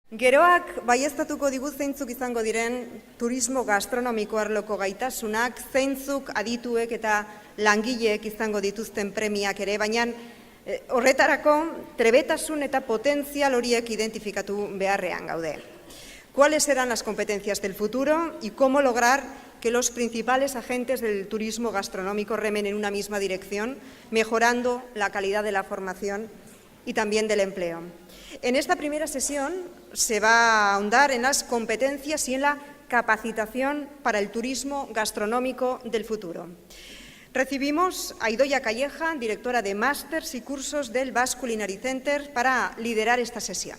Geroak baieztatuko digu zeintzuk izango diren turismo gastronomiko arloko gaitasunak, zeintzuk adituek eta langileek izango dituzten premiak ere, baina horretarako trebetasun eta potentzial horiek identifikatu beharrean gaude. ¿Cuáles serán las competencias del futuro y cómo lograr que los principales agentes del turismo gastronómico remen en una misma dirección, mejorando la calidad de la formación y también del empleo? En esta primera sesión se va a ahondar en las competencias y en la capacitación para el turismo gastronómico del futuro. Recibimos a Idoia Calleja, directora de másters y cursos del Basque Culinary Center, para liderar esta sesión.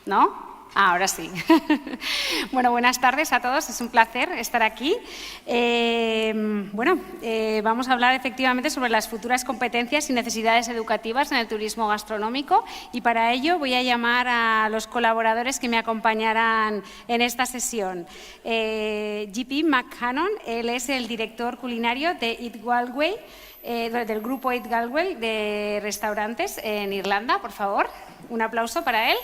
¿No? Ahora sí. Bueno, buenas tardes a todos. Es un placer estar aquí. Vamos a hablar efectivamente sobre las futuras competencias y necesidades educativas en el turismo gastronómico, y para ello voy a llamar a los colaboradores que me acompañarán en esta sesión. J.P. McCannon, él es el director culinario de Eat Galway, del grupo Eat Galway de restaurantes en Irlanda. Por favor, un aplauso para él.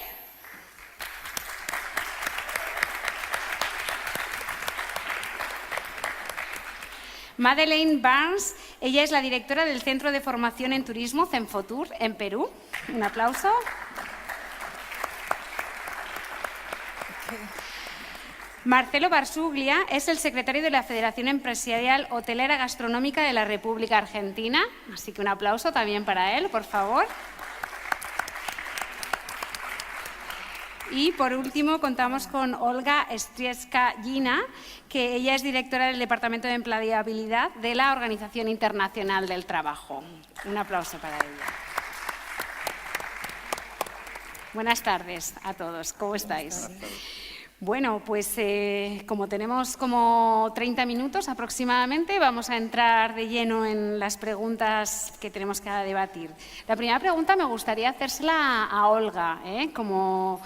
Madeleine Barnes, ella es la directora del Centro de Formación en Turismo Cenfotur en Perú. Un aplauso. Marcelo Barsuglia es el secretario de la Federación Empresarial Hotelera Gastronómica de la República Argentina, así que un aplauso también para él, por favor. Y por último contamos con Olga Strieska-Gina, que ella es directora del Departamento de Empleabilidad de la Organización Internacional del Trabajo. Un aplauso para ella. Buenas tardes a todos, ¿cómo estáis? Bueno, pues como tenemos como 30 minutos aproximadamente, vamos a entrar de lleno en las preguntas que tenemos que debatir. La primera pregunta me gustaría hacérsela a Olga, como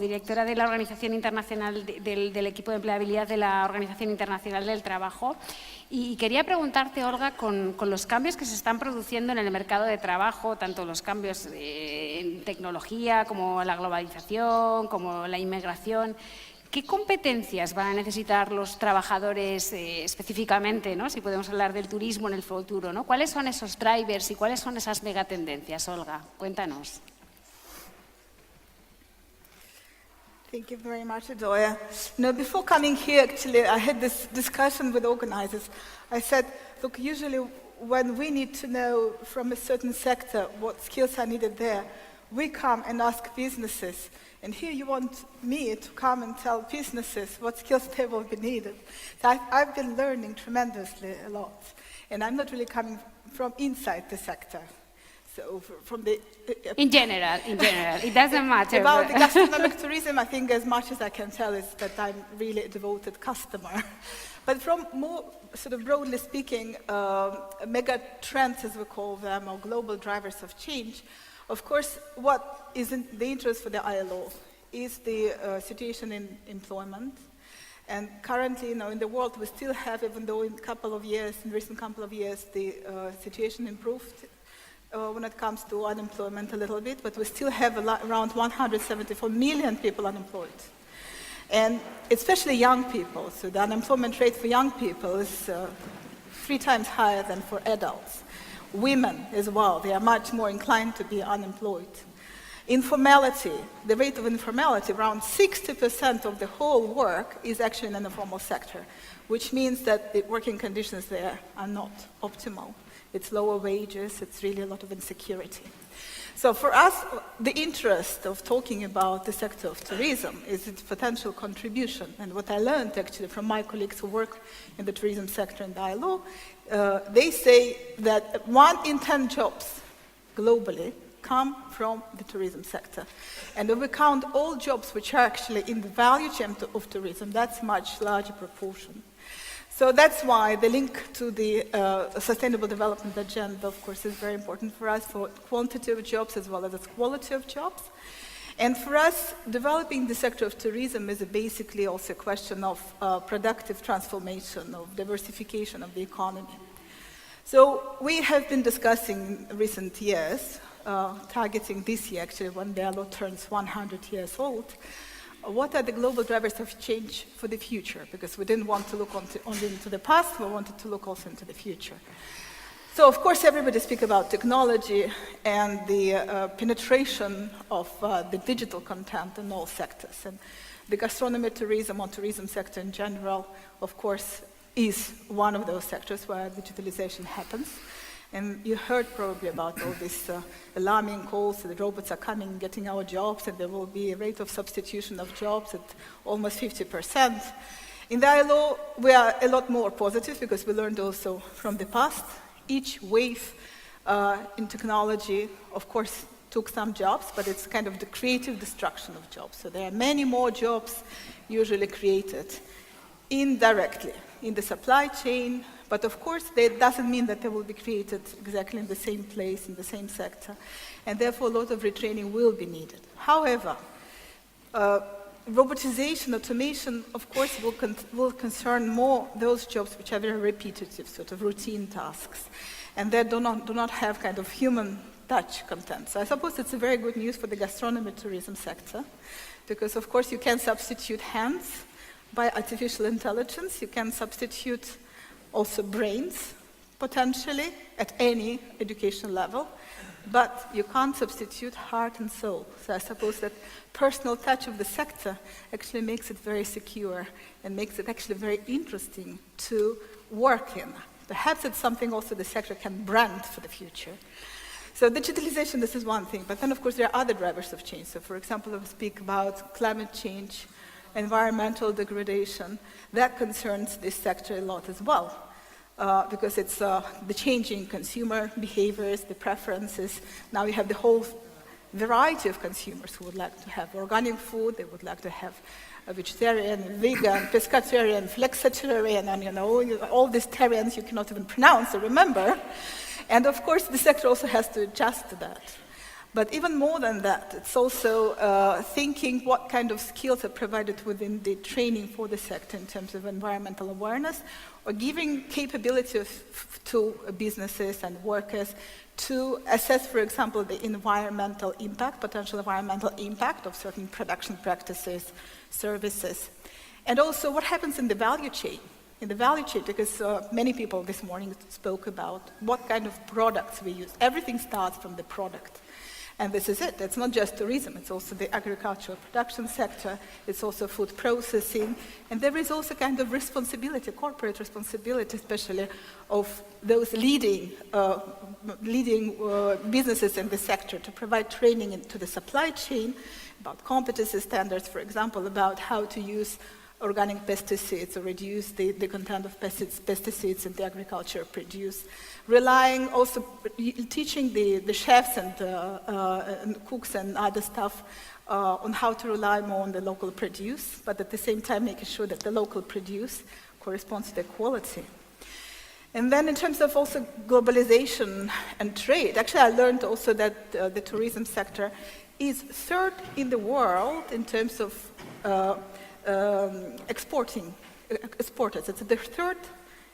directora de la Organización Internacional del equipo de empleabilidad de la Organización Internacional del Trabajo. Y quería preguntarte, Olga, con los cambios que se están produciendo en el mercado de trabajo, tanto los cambios en tecnología como la globalización, como la inmigración, ¿qué competencias van a necesitar los trabajadores específicamente, ¿no? Si podemos hablar del turismo en el futuro, ¿no? ¿Cuáles son esos drivers y cuáles son esas megatendencias, Olga? Cuéntanos. Thank you very much, Idoia. Before coming here, actually, I had this discussion with organizers. I said, look, usually when we need to know from a certain sector what skills are needed there, we come and ask businesses. And here you want me to come and tell businesses what skills they will be needed. So I've been learning tremendously a lot. And I'm not really coming from inside the sector. So from the... In general, it doesn't matter. About the gastronomic tourism, I think as much as I can tell is that I'm really a devoted customer. But from more sort of broadly speaking, mega trends, as we call them, or global drivers of change, of course, what is in the interest for the ILO is the situation in employment. And currently, in the world, we still have, even though in recent couple of years, the situation improved when it comes to unemployment a little bit, but we still have around 174 million people unemployed. And especially young people, so the unemployment rate for young people is 3 times higher than for adults. Women as well, they are much more inclined to be unemployed. Informality, the rate of informality, around 60% of the whole work is actually in an informal sector, which means that the working conditions there are not optimal. It's lower wages, it's really a lot of insecurity. So for us, the interest of talking about the sector of tourism is its potential contribution. And what I learned actually from my colleagues who work in the tourism sector in the ILO, they say that 1 in 10 jobs globally come from the tourism sector. And if we count all jobs which are actually in the value chain of tourism, that's a much larger proportion. So that's why the link to the Sustainable Development Agenda, of course, is very important for us for quantity of jobs as well as quality of jobs. And for us, developing the sector of tourism is basically also a question of productive transformation, of diversification of the economy. So we have been discussing in recent years, targeting this year actually when the ILO turns 100 years old, what are the global drivers of change for the future? Because we didn't want to look only into the past, we wanted to look also into the future. So, of course, everybody speaks about technology and the penetration of the digital content in all sectors. And the gastronomy, tourism, or tourism sector in general, of course, is one of those sectors where digitalization happens. And you heard probably about all these alarming calls that the robots are coming, getting our jobs, and there will be a rate of substitution of jobs at almost 50%. In the ILO, we are a lot more positive because we learned also from the past. Each wave in technology, of course, took some jobs, but it's kind of the creative destruction of jobs. So there are many more jobs usually created indirectly in the supply chain, but of course, that doesn't mean that they will be created exactly in the same place, in the same sector, and therefore a lot of retraining will be needed. However, robotization, automation, of course, will concern more those jobs which are very repetitive, sort of routine tasks, and that do not have kind of human touch content. So I suppose it's a very good news for the gastronomy tourism sector, because of course you can substitute hands by artificial intelligence, you can substitute also brains, potentially, at any education level, but you can't substitute heart and soul. So I suppose that personal touch of the sector actually makes it very secure and makes it actually very interesting to work in. Perhaps it's something also the sector can brand for the future. So digitalization, this is one thing, but then of course there are other drivers of change. So for example, if we speak about climate change, environmental degradation, that concerns this sector a lot as well. Because it's the changing consumer behaviors, the preferences. Now you have the whole variety of consumers who would like to have organic food, they would like to have a vegetarian, vegan, pescatarian, flexitarian, and all these tarians you cannot even pronounce or remember. And of course, the sector also has to adjust to that. But even more than that, it's also thinking what kind of skills are provided within the training for the sector in terms of environmental awareness, or giving capability to businesses and workers to assess, for example, the environmental impact, potential environmental impact of certain production practices, services. And also what happens in the value chain. In the value chain, because many people this morning spoke about what kind of products we use. Everything starts from the product. And this is it. It's not just tourism. It's also the agricultural production sector. It's also food processing. And there is also kind of responsibility, corporate responsibility, especially of those leading businesses in the sector to provide training into the supply chain about competency standards, for example, about how to use organic pesticides or reduce the content of pesticides in the agriculture produce. Relying also, teaching the chefs and cooks and other stuff on how to rely more on the local produce, but at the same time making sure that the local produce corresponds to the quality. And then in terms of also globalization and trade, actually I learned also that the tourism sector is third in the world in terms of exporters. It's the third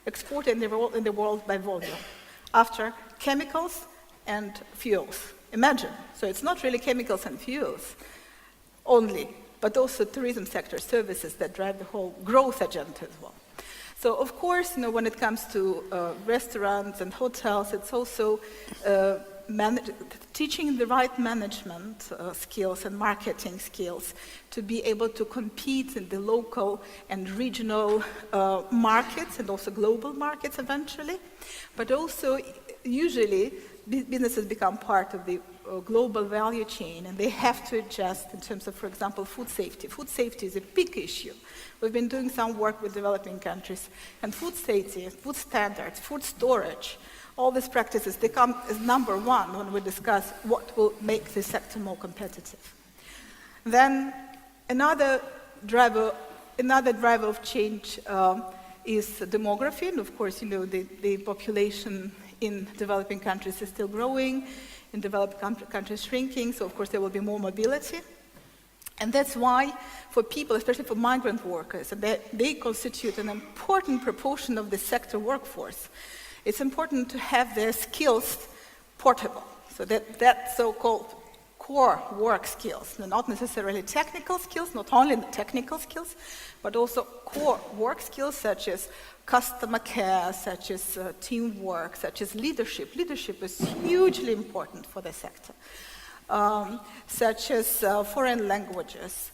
exporter in the world by volume, after chemicals and fuels. Imagine, so it's not really chemicals and fuels only, but also tourism sector services that drive the whole growth agenda as well. So of course, when it comes to restaurants and hotels, it's also teaching the right management skills and marketing skills to be able to compete in the local and regional markets and also global markets eventually. But also, usually, businesses become part of the global value chain and they have to adjust in terms of, for example, food safety. Food safety is a big issue. We've been doing some work with developing countries, and food safety, food standards, food storage, all these practices, they come as number one when we discuss what will make the sector more competitive. Then another driver of change is demography. And of course, the population in developing countries is still growing, in developed countries shrinking, so of course there will be more mobility. And that's why, for people, especially for migrant workers, and they constitute an important proportion of the sector workforce, it's important to have their skills portable. So that so-called core work skills, not necessarily technical skills, not only the technical skills, but also core work skills such as customer care, such as teamwork, such as leadership. Leadership is hugely important for the sector. Such as foreign languages.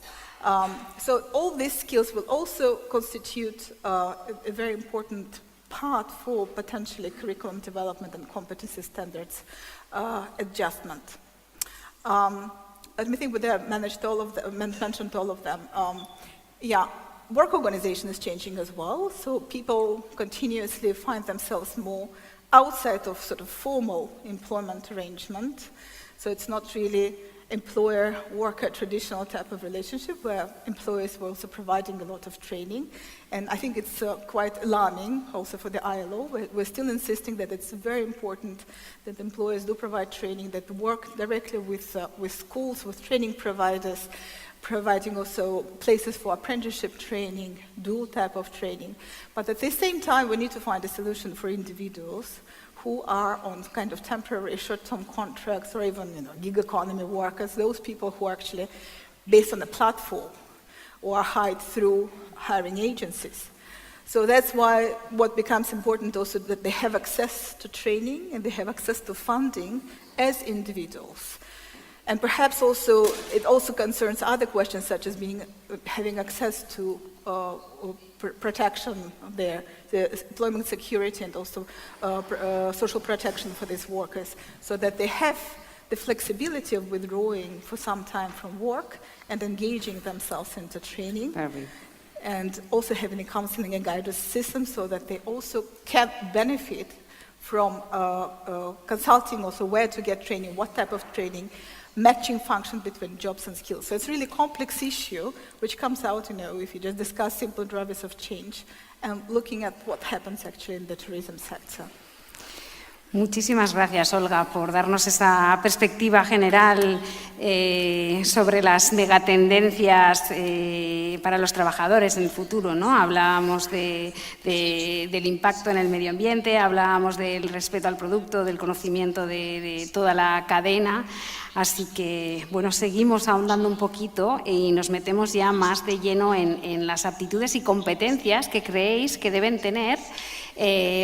So all these skills will also constitute a very important part for potentially curriculum development and competency standards adjustment. Let me think whether I mentioned all of them. Work organization is changing as well, so people continuously find themselves more outside of sort of formal employment arrangement. So it's not really employer-worker traditional type of relationship where employers were also providing a lot of training. And I think it's quite alarming also for the ILO. We're still insisting that it's very important that employers do provide training, that work directly with schools, with training providers, providing also places for apprenticeship training, dual type of training. But at the same time, we need to find a solution for individuals who are on kind of temporary short-term contracts or even gig economy workers, those people who are actually based on a platform or are hired through hiring agencies. So that's why what becomes important also that they have access to training and they have access to funding as individuals. And perhaps also, it also concerns other questions such as having access to protection there, the employment security and also social protection for these workers, so that they have the flexibility of withdrawing for some time from work and engaging themselves into training. And also having a counseling and guidance system so that they also can benefit from consulting also where to get training, what type of training, matching function between jobs and skills. So it's really a complex issue which comes out, if you just discuss simple drivers of change and looking at what happens actually in the tourism sector. Muchísimas gracias, Olga, por darnos esa perspectiva general sobre las megatendencias para los trabajadores en el futuro, ¿no? Hablábamos del impacto en el medio ambiente, hablábamos del respeto al producto, del conocimiento de toda la cadena. Así que, bueno, seguimos ahondando un poquito y nos metemos ya más de lleno en las aptitudes y competencias que creéis que deben tener,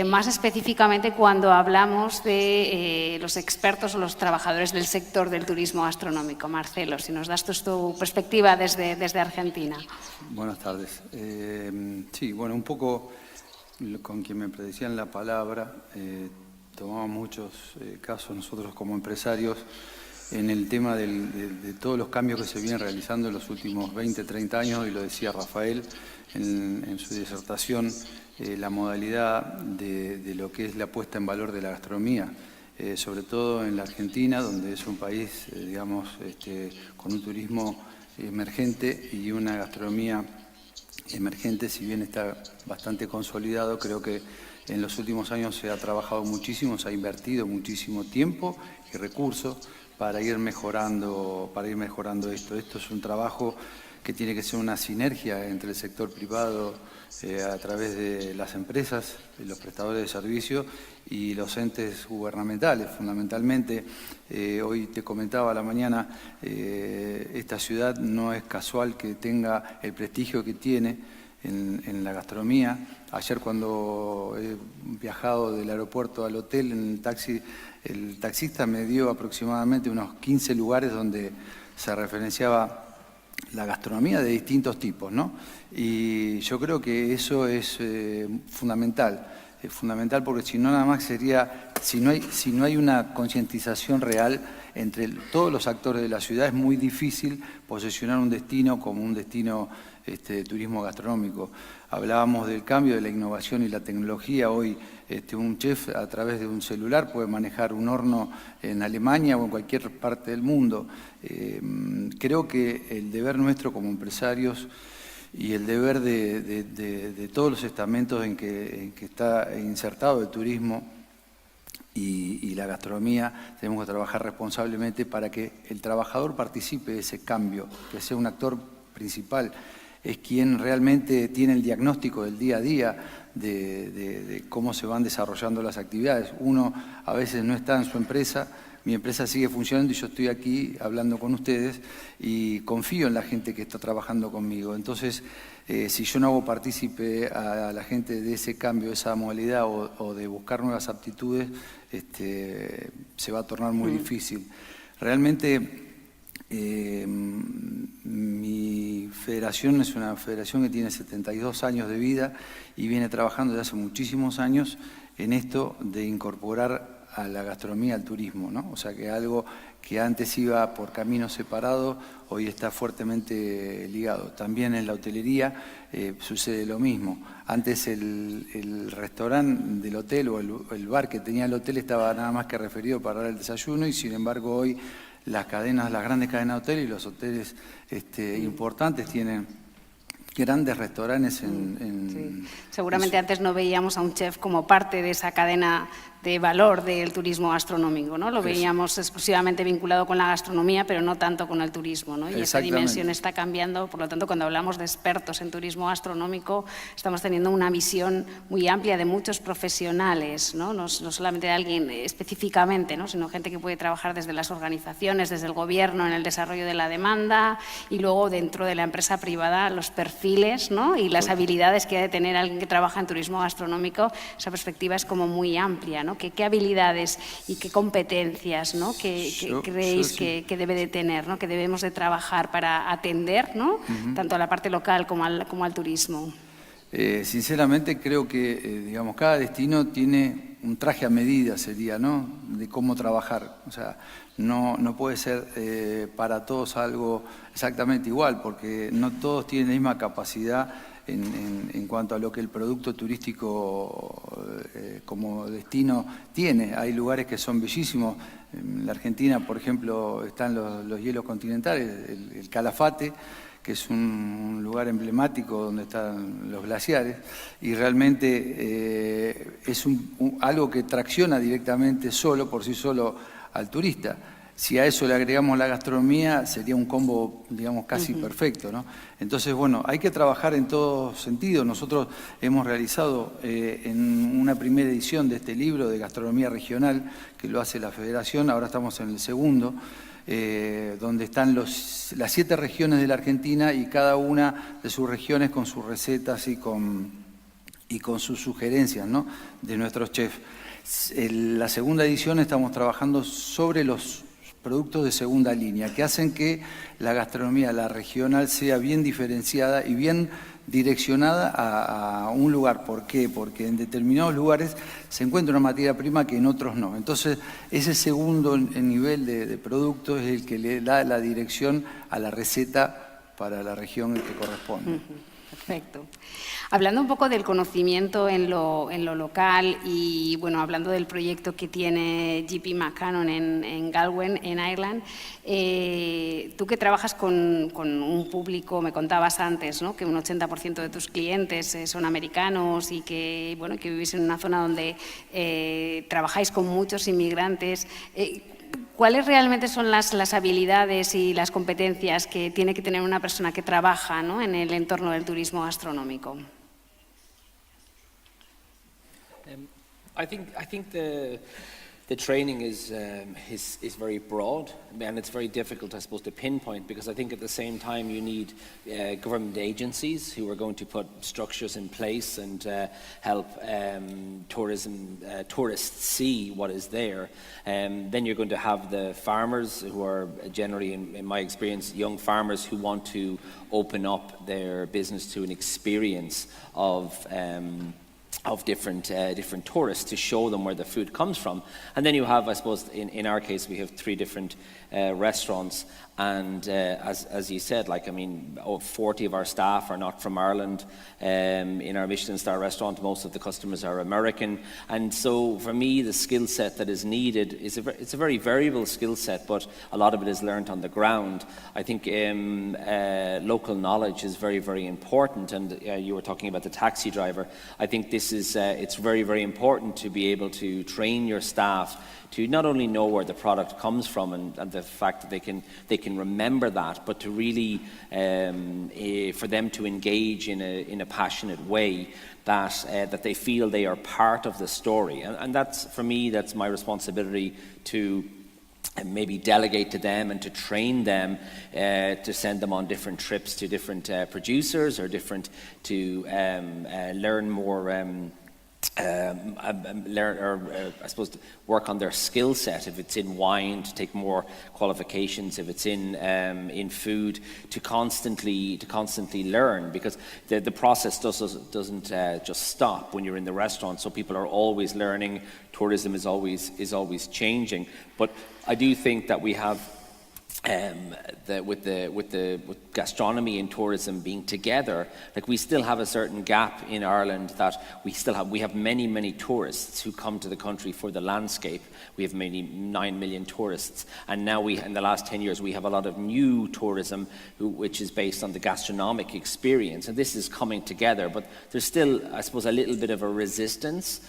más específicamente cuando hablamos de los expertos o los trabajadores del sector del turismo gastronómico. Marcelo, si nos das tu perspectiva desde Argentina. Buenas tardes. Sí, bueno, un poco con quien me predecían la palabra, tomamos muchos casos nosotros como empresarios en el tema de todos los cambios que se vienen realizando en los últimos 20, 30 años, y lo decía Rafael en su disertación, la modalidad de lo que es la puesta en valor de la gastronomía, sobre todo en la Argentina, donde es un país, digamos, con un turismo emergente y una gastronomía emergente. Si bien está bastante consolidado, creo que en los últimos años se ha trabajado muchísimo, se ha invertido muchísimo tiempo y recursos para ir mejorando esto. Esto es un trabajo que tiene que ser una sinergia entre el sector privado a través de las empresas, de los prestadores de servicios y los entes gubernamentales. Fundamentalmente, hoy te comentaba a la mañana, esta ciudad no es casual que tenga el prestigio que tiene en la gastronomía. Ayer cuando he viajado del aeropuerto al hotel en el taxi, el taxista me dio aproximadamente unos 15 lugares donde se referenciaba la gastronomía de distintos tipos, ¿no? Y yo creo que eso es fundamental porque si no, nada más sería, si no hay una concientización real entre todos los actores de la ciudad, es muy difícil posicionar un destino como un destino de turismo gastronómico. Hablábamos del cambio de la innovación y la tecnología. Hoy un chef a través de un celular puede manejar un horno en Alemania o en cualquier parte del mundo. Creo que el deber nuestro como empresarios y el deber de todos los estamentos en que está insertado el turismo y la gastronomía tenemos que trabajar responsablemente para que el trabajador participe de ese cambio, que sea un actor principal, es quien realmente tiene el diagnóstico del día a día de cómo se van desarrollando las actividades. Uno a veces no está en su empresa, mi empresa sigue funcionando y yo estoy aquí hablando con ustedes y confío en la gente que está trabajando conmigo. Entonces, si yo no hago partícipe a la gente de ese cambio, de esa modalidad o de buscar nuevas aptitudes, se va a tornar muy difícil. Realmente, mi federación es una federación que tiene 72 años de vida y viene trabajando desde hace muchísimos años en esto de incorporar a la gastronomía al turismo, ¿no? O sea, que algo que antes iba por caminos separados, hoy está fuertemente ligado. También en la hotelería sucede lo mismo. Antes el restaurante del hotel o el bar que tenía el hotel estaba nada más que referido para dar el desayuno y sin embargo hoy las grandes cadenas de hoteles y los hoteles importantes tienen grandes restaurantes Sí. Seguramente antes no veíamos a un chef como parte de esa cadena de valor del turismo gastronómico, ¿no? Lo veíamos exclusivamente vinculado con la gastronomía, pero no tanto con el turismo, ¿no? Y esa dimensión está cambiando, por lo tanto, cuando hablamos de expertos en turismo gastronómico, estamos teniendo una visión muy amplia de muchos profesionales, ¿no? No solamente de alguien específicamente, ¿no? Sino gente que puede trabajar desde las organizaciones, desde el gobierno, en el desarrollo de la demanda y luego dentro de la empresa privada los perfiles, ¿no? Y las habilidades que ha de tener alguien que trabaja en turismo gastronómico. Esa perspectiva es como muy amplia, ¿no? ¿Qué habilidades y qué competencias, ¿no? que creéis que debe de tener, ¿no? Que debemos de trabajar para atender, ¿no? Tanto a la parte local como al turismo? Sinceramente creo que digamos, cada destino tiene un traje a medida, sería, ¿no? De cómo trabajar. O sea, no puede ser para todos algo exactamente igual, porque no todos tienen la misma capacidad en cuanto a lo que el producto turístico como destino tiene. Hay lugares que son bellísimos. En la Argentina, por ejemplo, están los hielos continentales, el Calafate, que es un lugar emblemático donde están los glaciares, y realmente es algo que tracciona directamente por sí solo al turista. Si a eso le agregamos la gastronomía, sería un combo, digamos, casi perfecto, ¿no? Entonces, bueno, hay que trabajar en todo sentido. Nosotros hemos realizado en una primera edición de este libro de gastronomía regional, que lo hace la Federación, ahora estamos en el segundo, donde están las 7 regiones de la Argentina y cada una de sus regiones con sus recetas y con sus sugerencias, ¿no? De nuestros chefs. En la segunda edición estamos trabajando sobre los productos de segunda línea, que hacen que la gastronomía, la regional, sea bien diferenciada y bien direccionada a un lugar. ¿Por qué? Porque en determinados lugares se encuentra una materia prima que en otros no. Entonces, ese segundo nivel de producto es el que le da la dirección a la receta para la región que corresponde. Perfecto. Hablando un poco del conocimiento en lo local y bueno, hablando del proyecto que tiene JP McCannon en Galway, en Ireland, tú que trabajas con un público, me contabas antes, ¿no? Que un 80% de tus clientes son americanos y que, bueno, que vivís en una zona donde trabajáis con muchos inmigrantes. ¿Cuáles realmente son las habilidades y las competencias que tiene que tener una persona que trabaja, ¿no? En el entorno del turismo gastronómico? I think the training is very broad, and it's very difficult, I suppose, to pinpoint, because I think at the same time you need government agencies who are going to put structures in place and help tourists see what is there. Then you're going to have the farmers, who are generally, in my experience, young farmers who want to open up their business to an experience of different tourists, to show them where the food comes from. And then you have, I suppose, in our case, we have 3 different restaurants, And as you said, 40 of our staff are not from Ireland. In our Michelin star restaurant, most of the customers are American. And so for me, the skill set that is needed it's a very variable skill set, but a lot of it is learned on the ground. I think local knowledge is very, very important. And you were talking about the taxi driver. I think this is it's very, very important to be able to train your staff to not only know where the product comes from and the fact that they can remember that, but to really for them to engage in a passionate way that they feel they are part of the story. And that's, for me, that's my responsibility to maybe delegate to them and to train them to send them on different trips to different producers or to learn more. I suppose work on their skill set. If it's in wine, to take more qualifications. If it's in food, to constantly learn, because the process doesn't just stop when you're in the restaurant. So people are always learning. Tourism is always changing. But I do think that we have. With gastronomy and tourism being together, we still have a certain gap in Ireland that we have many tourists who come to the country for the landscape. We have maybe 9 million tourists, and now in the last 10 years we have a lot of new tourism which is based on the gastronomic experience, and this is coming together. But there's still, I suppose, a little bit of a resistance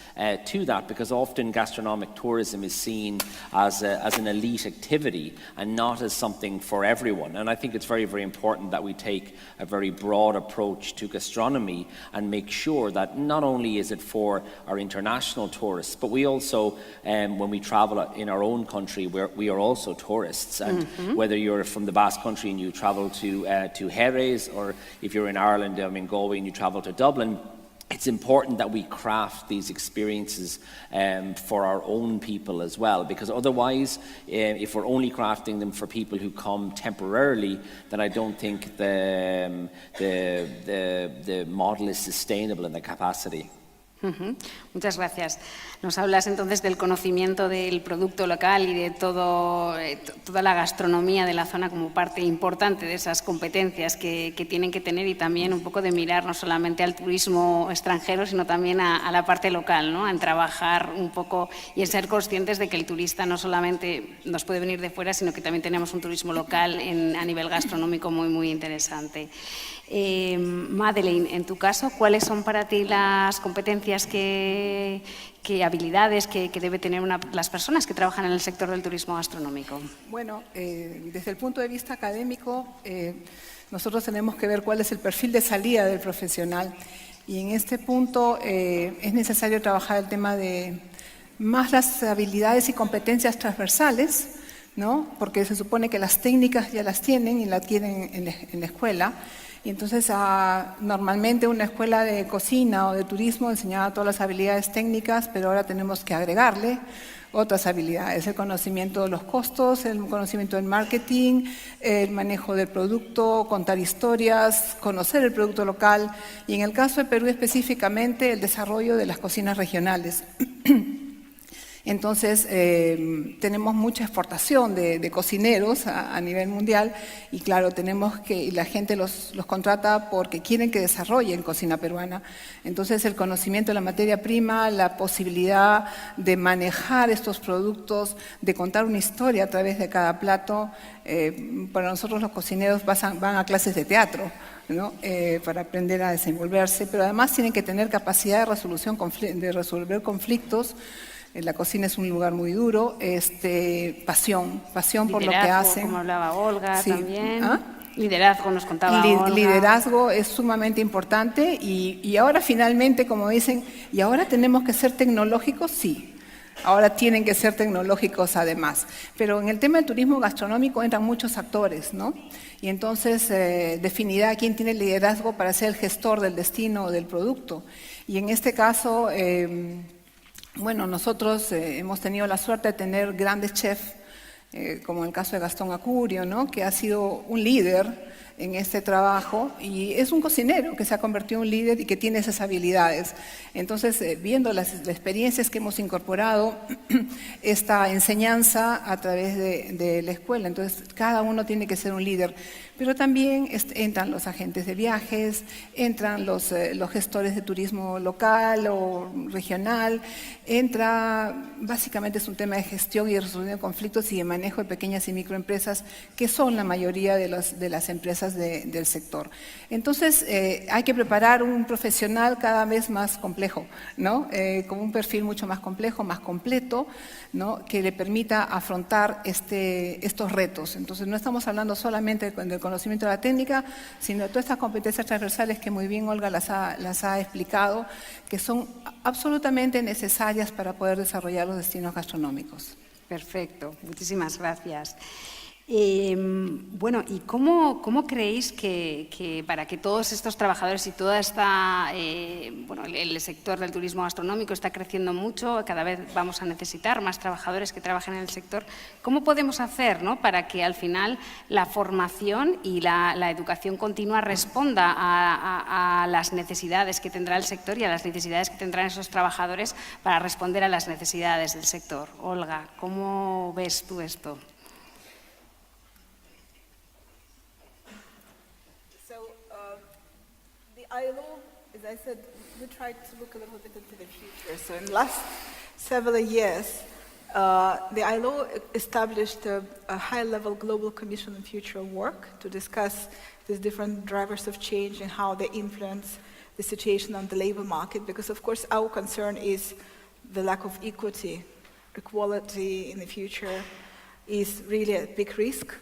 to that, because often gastronomic tourism is seen as an elite activity and not as something for everyone. And I think it's very, very important that we take a very broad approach to gastronomy and make sure that not only is it for our international tourists, but we also, when we travel in our own country, we are also tourists. And whether you're from the Basque country and you travel to Jerez, or if you're in Ireland, in Galway, and you travel to Dublin, it's important that we craft these experiences for our own people as well, because otherwise, if we're only crafting them for people who come temporarily, then I don't think the model is sustainable in the capacity. Muchas gracias. Nos hablas entonces del conocimiento del producto local y de toda la gastronomía de la zona como parte importante de esas competencias que tienen que tener, y también un poco de mirar no solamente al turismo extranjero, sino también a la parte local, ¿no? En trabajar un poco y en ser conscientes de que el turista no solamente nos puede venir de fuera, sino que también tenemos un turismo local a nivel gastronómico muy, muy interesante. Madeleine, en tu caso, ¿cuáles son para ti las competencias habilidades que deben tener las personas que trabajan en el sector del turismo gastronómico? Bueno, desde el punto de vista académico, nosotros tenemos que ver cuál es el perfil de salida del profesional, y en este punto es necesario trabajar el tema de más las habilidades y competencias transversales, ¿no? Porque se supone que las técnicas ya las tienen y las tienen en la escuela. Y entonces normalmente una escuela de cocina o de turismo enseñaba todas las habilidades técnicas, pero ahora tenemos que agregarle otras habilidades: el conocimiento de los costos, el conocimiento del marketing, el manejo del producto, contar historias, conocer el producto local, y en el caso de Perú específicamente el desarrollo de las cocinas regionales. Entonces, tenemos mucha exportación de cocineros a nivel mundial, y claro, y la gente los contrata porque quieren que desarrollen cocina peruana. Entonces, el conocimiento de la materia prima, la posibilidad de manejar estos productos, de contar una historia a través de cada plato. Para nosotros los cocineros van a clases de teatro, ¿no? Para aprender a desenvolverse, pero además tienen que tener capacidad de resolver conflictos. La cocina es un lugar muy duro, pasión por lo que hacen. Como hablaba Olga, sí. También. Liderazgo, nos contaba Olga. Liderazgo es sumamente importante, y ahora finalmente, como dicen, ¿y ahora tenemos que ser tecnológicos? Sí, ahora tienen que ser tecnológicos además. Pero en el tema del turismo gastronómico entran muchos actores, ¿no? Y entonces definirá quién tiene el liderazgo para ser el gestor del destino o del producto. Y en este caso, bueno, nosotros hemos tenido la suerte de tener grandes chefs, como en el caso de Gastón Acurio, ¿no? Que ha sido un líder en este trabajo y es un cocinero que se ha convertido en un líder y que tiene esas habilidades. Entonces, viendo las experiencias que hemos incorporado, esta enseñanza a través de la escuela, entonces cada uno tiene que ser un líder. Pero también entran los agentes de viajes, entran los gestores de turismo local o regional, básicamente es un tema de gestión y de resolución de conflictos y de manejo de pequeñas y microempresas, que son la mayoría de las empresas del sector. Entonces, hay que preparar un profesional cada vez más complejo, ¿no? Con un perfil mucho más complejo, más completo, ¿no? Que le permita afrontar estos retos. Entonces, no estamos hablando solamente del conocimiento de la técnica, sino de todas estas competencias transversales que muy bien Olga las ha explicado, que son absolutamente necesarias para poder desarrollar los destinos gastronómicos. Perfecto, muchísimas gracias. Bueno, ¿y cómo creéis que para que todos estos trabajadores y toda esta, bueno, el sector del turismo gastronómico está creciendo mucho, cada vez vamos a necesitar más trabajadores que trabajen en el sector, ¿cómo podemos hacer, ¿no?, para que al final la formación y la educación continua responda a las necesidades que tendrá el sector y a las necesidades que tendrán esos trabajadores para responder a las necesidades del sector? Olga, ¿cómo ves tú esto? ILO, as I said, we tried to look a little bit into the future. So in the last several years, the ILO established a high-level global commission on future work to discuss these different drivers of change and how they influence the situation on the labor market, because of course our concern is the lack of equity. Equality in the future is really a big risk.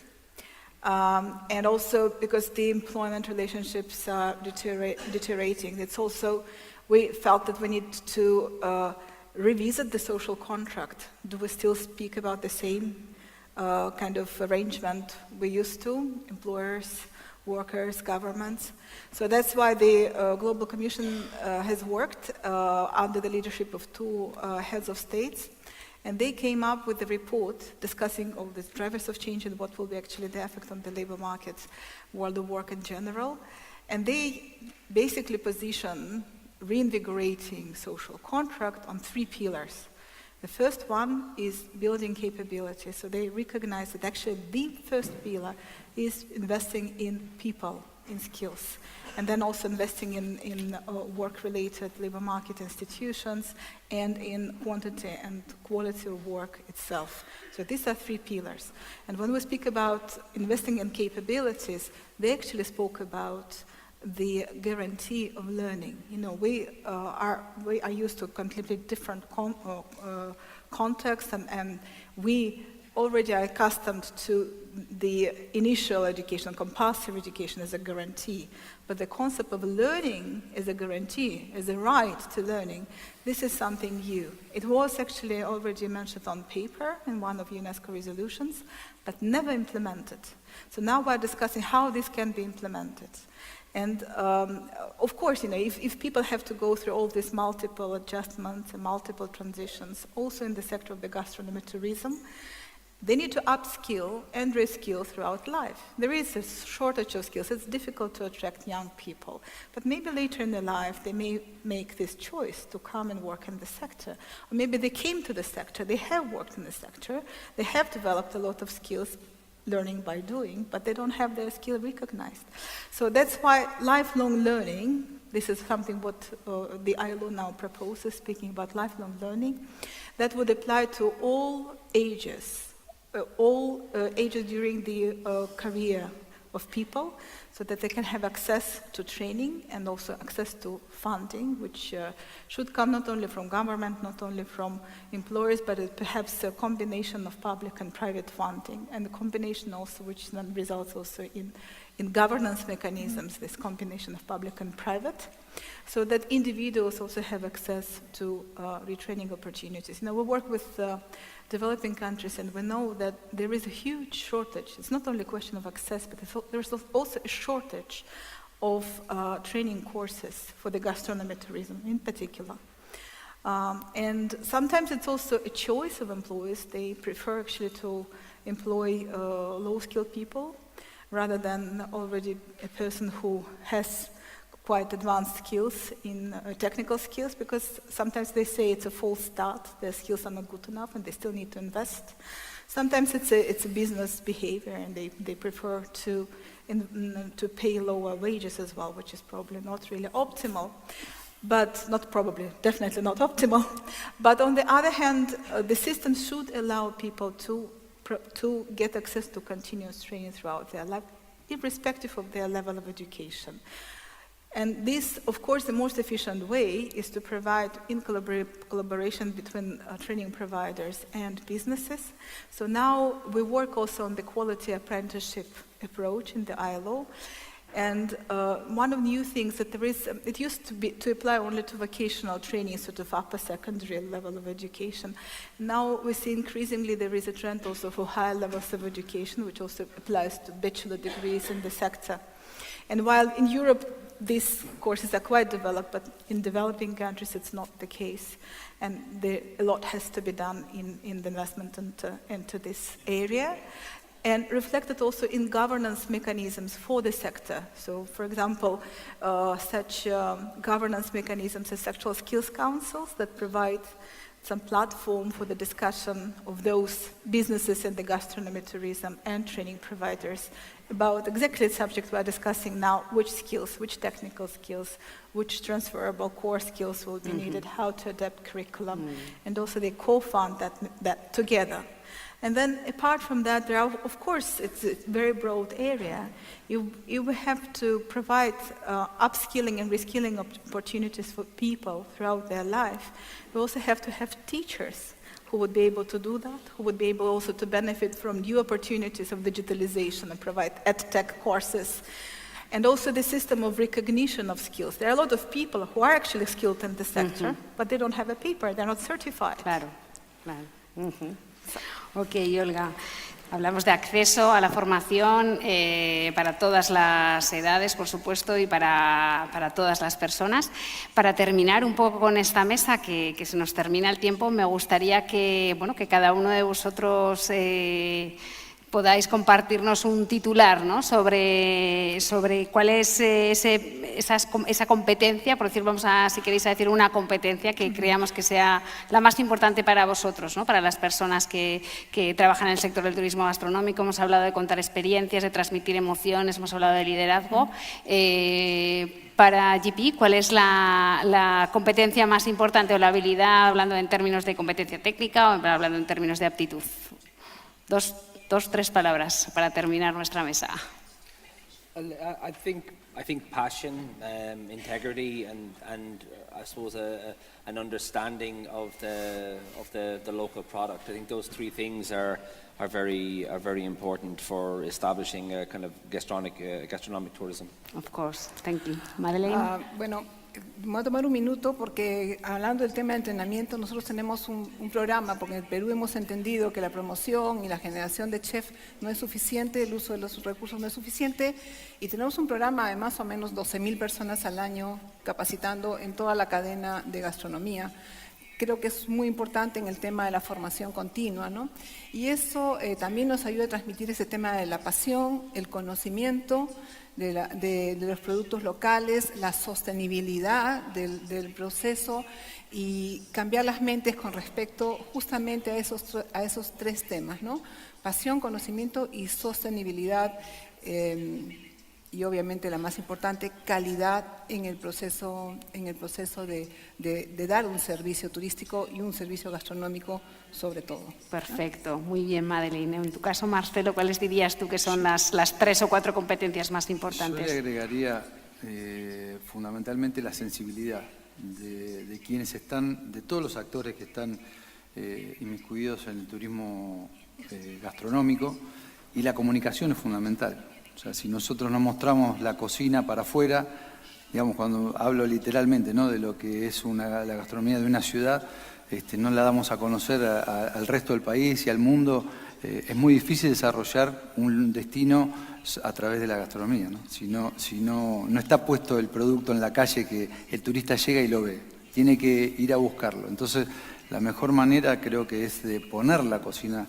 And also because the employment relationships are deteriorating. It's also, we felt that we need to revisit the social contract. Do we still speak about the same kind of arrangement we used to, employers, workers, governments? So that's why the Global Commission has worked under the leadership of two heads of states. And they came up with a report discussing all these drivers of change and what will be actually the effect on the labor markets, world of work in general. And they basically position reinvigorating social contract on 3 pillars. The first one is building capability. So they recognize that actually the first pillar is investing in people, in skills, and then also investing in work-related labor market institutions and in quantity and quality of work itself. So these are 3 pillars. And when we speak about investing in capabilities, they actually spoke about the guarantee of learning. You know, we are used to a completely different context, and we already are accustomed to the initial education, compulsory education as a guarantee. But the concept of learning as a guarantee, as a right to learning, this is something new. It was actually already mentioned on paper in one of UNESCO resolutions, but never implemented. So now we're discussing how this can be implemented. And of course, you know, if people have to go through all these multiple adjustments and multiple transitions, also in the sector of the gastronomy tourism, they need to upskill and reskill throughout life. There is a shortage of skills. It's difficult to attract young people. But maybe later in their life, they may make this choice to come and work in the sector. Or maybe they came to the sector, they have worked in the sector, they have developed a lot of skills, learning by doing, but they don't have their skill recognized. So that's why lifelong learning, this is something what the ILO now proposes, speaking about lifelong learning, that would apply to all ages during the career of people, so that they can have access to training and also access to funding, which should come not only from government, not only from employers, but perhaps a combination of public and private funding, and a combination also which then results also in governance mechanisms, this combination of public and private, so that individuals also have access to retraining opportunities. Now, we work with developing countries, and we know that there is a huge shortage. It's not only a question of access, but there's also a shortage of training courses for the gastronomy tourism in particular. And sometimes it's also a choice of employees. They prefer actually to employ low-skilled people. rather than already a person who has quite advanced skills in technical skills, because sometimes they say it's a false start, their skills are not good enough and they still need to invest. Sometimes it's a business behavior and they prefer to pay lower wages as well, which is probably not really optimal. But not probably, definitely not optimal. But on the other hand, the system should allow people to get access to continuous training throughout their life, irrespective of their level of education. And this, of course, the most efficient way is to provide in collaboration between training providers and businesses. So now we work also on the quality apprenticeship approach in the ILO. And one of the new things that there is, it used to apply only to vocational training, sort of upper secondary level of education. Now we see increasingly there is a trend also for higher levels of education, which also applies to bachelor degrees in the sector. And while in Europe these courses are quite developed, but in developing countries it's not the case. And a lot has to be done in the investment into this area. And reflected also in governance mechanisms for the sector. So, for example, such governance mechanisms as sexual skills councils that provide some platform for the discussion of those businesses in the gastronomy, tourism, and training providers about exactly the subject we're discussing now, which skills, which technical skills, which transferable core skills will be needed, how to adapt curriculum, and also they co-fund that together. And then apart from that, there are, of course, it's a very broad area. You will have to provide upskilling and reskilling opportunities for people throughout their life. You also have to have teachers who would be able to do that, who would be able also to benefit from new opportunities of digitalization and provide ed-tech courses. And also the system of recognition of skills. There are a lot of people who are actually skilled in the sector, but they don't have a paper, they're not certified. Claro, claro. Ok, Olga. Hablamos de acceso a la formación para todas las edades, por supuesto, y para todas las personas. Para terminar un poco con esta mesa, que se nos termina el tiempo, me gustaría que cada uno de vosotros podáis compartirnos un titular, ¿no? sobre cuál es esa competencia, por decir, si queréis decir una competencia que creamos que sea la más importante para vosotros, ¿no? Para las personas que trabajan en el sector del turismo gastronómico. Hemos hablado de contar experiencias, de transmitir emociones, hemos hablado de liderazgo. Para GP, ¿cuál es la competencia más importante o la habilidad, hablando en términos de competencia técnica o hablando en términos de aptitud? Dos, tres palabras para terminar nuestra mesa. I think passion, integrity, and I suppose an understanding of the local product. I think those three things are very important for establishing a kind of gastronomic tourism. Of course, thank you. Madeleine. Bueno, voy a tomar un minuto porque hablando del tema de entrenamiento, nosotros tenemos un programa, porque en el Perú hemos entendido que la promoción y la generación de chef no es suficiente, el uso de los recursos no es suficiente, y tenemos un programa de más o menos 12.000 personas al año capacitando en toda la cadena de gastronomía. Creo que es muy importante en el tema de la formación continua, ¿no? Y eso también nos ayuda a transmitir ese tema de la pasión, el conocimiento de los productos locales, la sostenibilidad del proceso y cambiar las mentes con respecto justamente a esos tres temas, ¿no? Pasión, conocimiento y sostenibilidad. Y obviamente la más importante, calidad en el proceso de dar un servicio turístico y un servicio gastronómico sobre todo. Perfecto, muy bien, Madeleine. En tu caso, Marcelo, ¿cuáles dirías tú que son las 3 o 4 competencias más importantes? Yo le agregaría fundamentalmente la sensibilidad de quienes están, de todos los actores que están inmiscuidos en el turismo gastronómico, y la comunicación es fundamental. O sea, si nosotros no mostramos la cocina para afuera, digamos, cuando hablo literalmente, ¿no?, de lo que es la gastronomía de una ciudad, no la damos a conocer al resto del país y al mundo, es muy difícil desarrollar un destino a través de la gastronomía, ¿no? Si no está puesto el producto en la calle que el turista llega y lo ve, tiene que ir a buscarlo. Entonces, la mejor manera creo que es de poner la cocina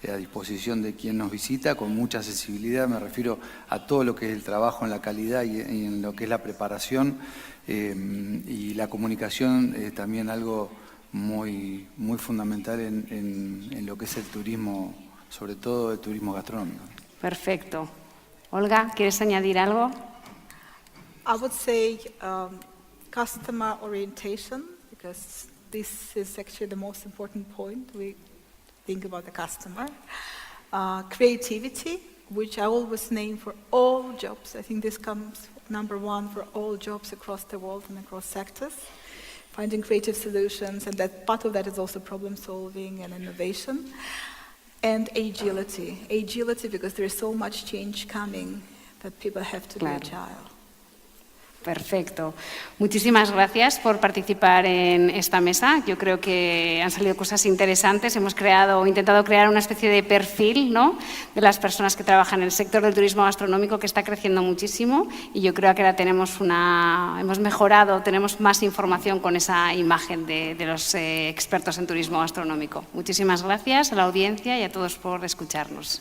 a disposición de quien nos visita, con mucha sensibilidad. Me refiero a todo lo que es el trabajo en la calidad y en lo que es la preparación, y la comunicación es también algo muy fundamental en lo que es el turismo, sobre todo el turismo gastronómico. Perfecto. Olga, ¿quieres añadir algo? I would say customer orientation, because this is actually the most important point. We think about the customer. Creativity, which I always name for all jobs. I think this comes number one for all jobs across the world and across sectors. Finding creative solutions, and that part of that is also problem solving and innovation. And agility. Agility, because there is so much change coming that people have to be agile. Perfecto. Muchísimas gracias por participar en esta mesa. Yo creo que han salido cosas interesantes. Hemos intentado crear una especie de perfil, ¿no?, de las personas que trabajan en el sector del turismo gastronómico, que está creciendo muchísimo, y yo creo que ahora hemos mejorado, tenemos más información con esa imagen de los expertos en turismo gastronómico. Muchísimas gracias a la audiencia y a todos por escucharnos.